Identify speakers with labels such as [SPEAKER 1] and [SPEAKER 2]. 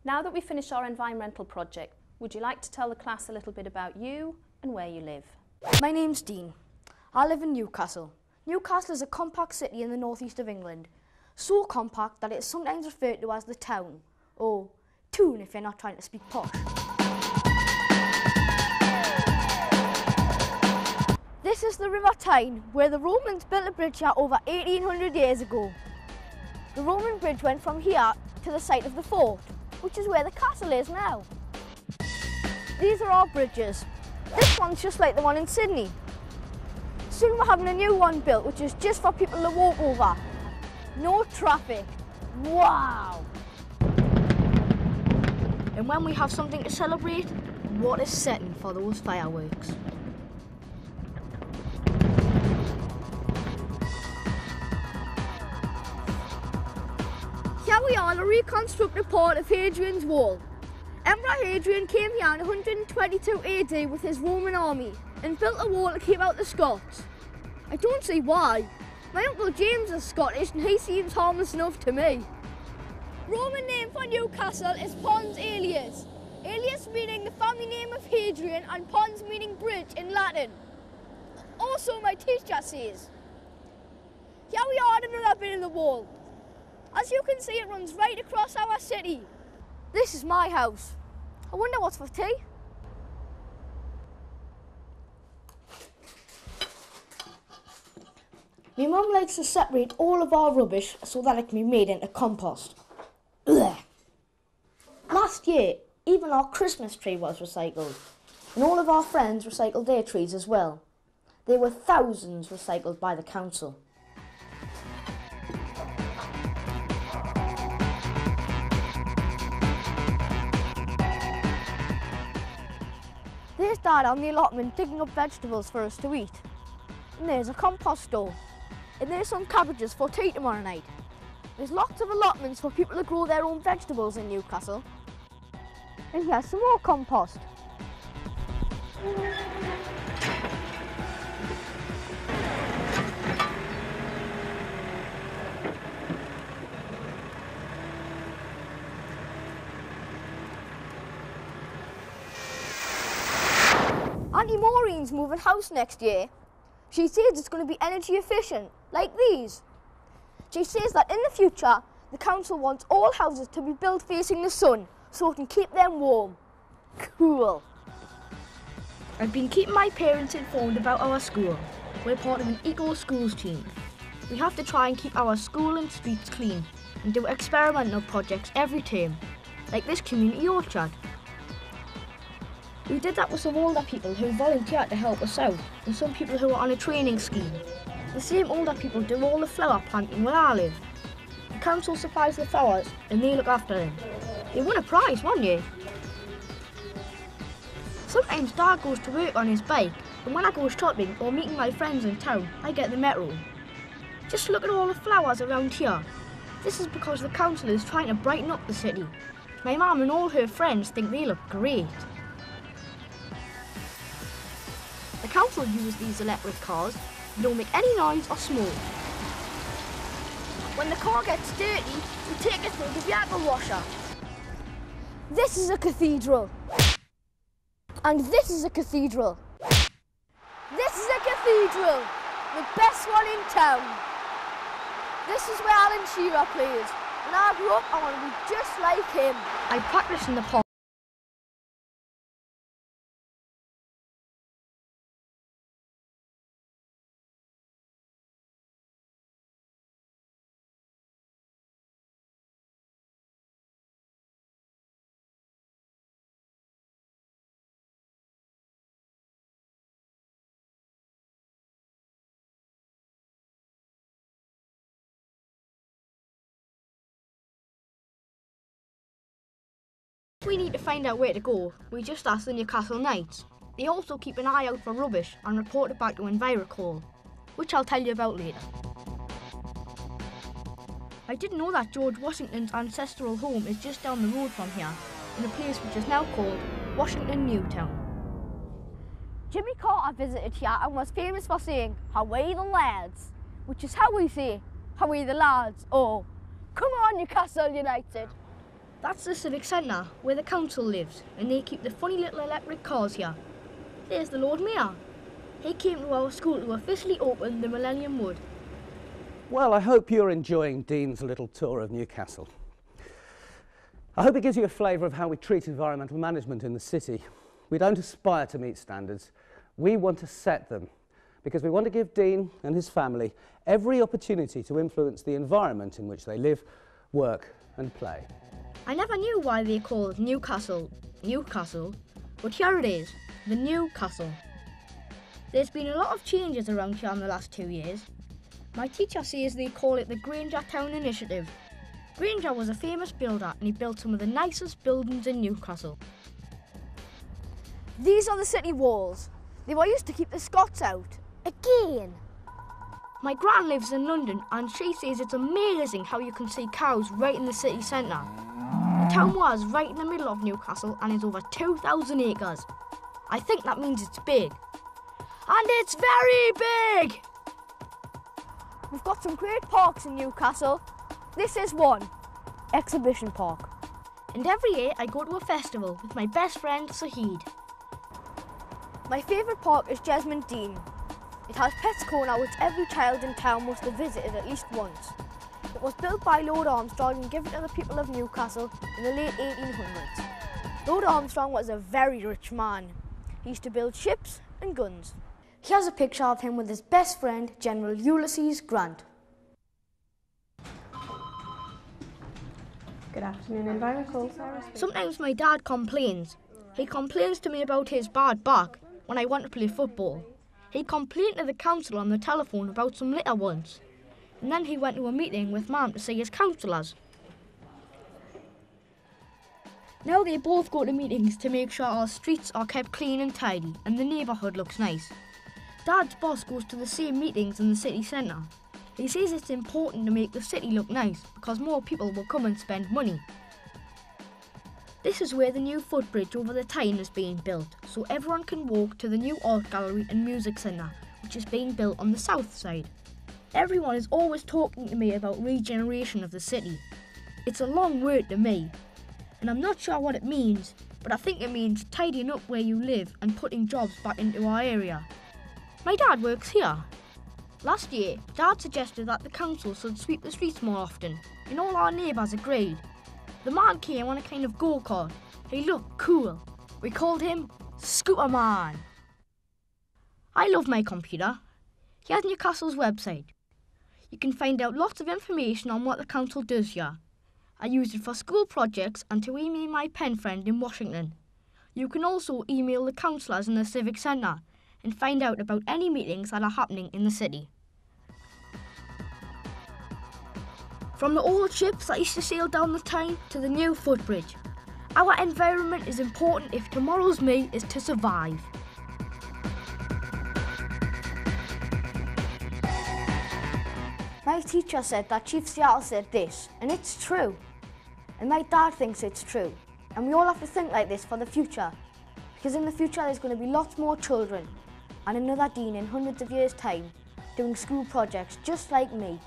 [SPEAKER 1] Now that we've finished our environmental project, would you like to tell the class a little bit about you and where you live?
[SPEAKER 2] My name's Dean. I live in Newcastle. Newcastle is a compact city in the northeast of England. So compact that it is sometimes referred to as the town, or town if you're not trying to speak posh. This is the River Tyne, where the Romans built a bridge here over 1800 years ago. The Roman bridge went from here to the site of the fort, which is where the castle is now. These are our bridges. This one's just like the one in Sydney. Soon we're having a new one built, which is just for people to walk over. No traffic. Wow! And when we have something to celebrate, what a setting for those fireworks. Here we are on a reconstructed part of Hadrian's Wall. Emperor Hadrian came here in 122 AD with his Roman army and built a wall to keep out the Scots. I don't see why. My Uncle James is Scottish and he seems harmless enough to me. Roman name for Newcastle is Pons Aelius. Aelius meaning the family name of Hadrian and Pons meaning bridge in Latin. Also my teacher says. Here we are at another bit of the wall. As you can see, it runs right across our city. This is my house. I wonder what's for tea. My mum likes to separate all of our rubbish so that it can be made into compost. Ugh. Last year, even our Christmas tree was recycled, and all of our friends recycled their trees as well. There were thousands recycled by the council. There's Dad on the allotment digging up vegetables for us to eat. And there's a compost store. And there's some cabbages for tea tomorrow night. There's lots of allotments for people to grow their own vegetables in Newcastle. And here's some more compost. Auntie Maureen's moving house next year. She says it's going to be energy efficient, like these. She says that in the future, the council wants all houses to be built facing the sun, so it can keep them warm. Cool. I've been keeping my parents informed about our school. We're part of an eco-schools team. We have to try and keep our school and streets clean and do experimental projects every term, like this community orchard. We did that with some older people who volunteered to help us out and some people who are on a training scheme. The same older people do all the flower planting where I live. The council supplies the flowers and they look after them. They won a prize one year. Sometimes Dad goes to work on his bike and when I go shopping or meeting my friends in town, I get the metro. Just look at all the flowers around here. This is because the council is trying to brighten up the city. My mum and all her friends think they look great. The council use these electric cars. They don't make any noise or smoke. When the car gets dirty, we take it through the vehicle washer. This is a cathedral. And this is a cathedral. This is a cathedral. The best one in town. This is where Alan Shearer plays. When I grew up, I want to be just like him. I practice in the park. If we need to find out where to go, we just ask the Newcastle Knights. They also keep an eye out for rubbish and report it back to EnviroCall, which I'll tell you about later. I didn't know that George Washington's ancestral home is just down the road from here, in a place which is now called Washington Newtown. Jimmy Carter visited here and was famous for saying, "Away the lads," which is how we say, "Away the lads," or "Come on Newcastle United." That's the Civic Centre, where the council lives, and they keep the funny little electric cars here. There's the Lord Mayor. He came to our school to officially open the Millennium Wood.
[SPEAKER 3] Well, I hope you're enjoying Dean's little tour of Newcastle. I hope it gives you a flavour of how we treat environmental management in the city. We don't aspire to meet standards, we want to set them, because we want to give Dean and his family every opportunity to influence the environment in which they live, work and play.
[SPEAKER 2] I never knew why they called Newcastle, but here it is, the Newcastle. There's been a lot of changes around here in the last 2 years. My teacher says they call it the Granger Town Initiative. Granger was a famous builder and he built some of the nicest buildings in Newcastle. These are the city walls. They were used to keep the Scots out. Again. My gran lives in London and she says it's amazing how you can see cows right in the city centre. The town was right in the middle of Newcastle and is over 2,000 acres. I think that means it's big. And it's very big! We've got some great parks in Newcastle. This is one, Exhibition Park. And every year I go to a festival with my best friend Sahid. My favourite park is Jesmond Dean. It has Pets Corner which every child in town must have visited at least once. It was built by Lord Armstrong and given to the people of Newcastle in the late 1800s. Lord Armstrong was a very rich man. He used to build ships and guns. Here's a picture of him with his best friend, General Ulysses Grant.
[SPEAKER 4] Good afternoon, Environmental.
[SPEAKER 2] Sometimes my dad complains. He complains to me about his bad back when I want to play football. He complained to the council on the telephone about some litter once. And then he went to a meeting with Mum to see his councillors. Now they both go to meetings to make sure our streets are kept clean and tidy and the neighbourhood looks nice. Dad's boss goes to the same meetings in the city centre. He says it's important to make the city look nice because more people will come and spend money. This is where the new footbridge over the Tyne is being built, so everyone can walk to the new art gallery and music centre, which is being built on the south side. Everyone is always talking to me about regeneration of the city. It's a long word to me, and I'm not sure what it means, but I think it means tidying up where you live and putting jobs back into our area. My dad works here. Last year, Dad suggested that the council should sweep the streets more often, and all our neighbours agreed. The man came on a kind of go-kart. He looked cool. We called him Scooter Man. I love my computer. Here's Newcastle's website. You can find out lots of information on what the council does here. I use it for school projects and to email my pen friend in Washington. You can also email the councillors in the Civic Centre and find out about any meetings that are happening in the city. From the old ships that used to sail down the Tyne to the new footbridge, our environment is important if tomorrow's me is to survive. My teacher said that Chief Seattle said this, and it's true. And my dad thinks it's true. And we all have to think like this for the future. Because in the future there's going to be lots more children and another Dean in hundreds of years' time doing school projects just like me.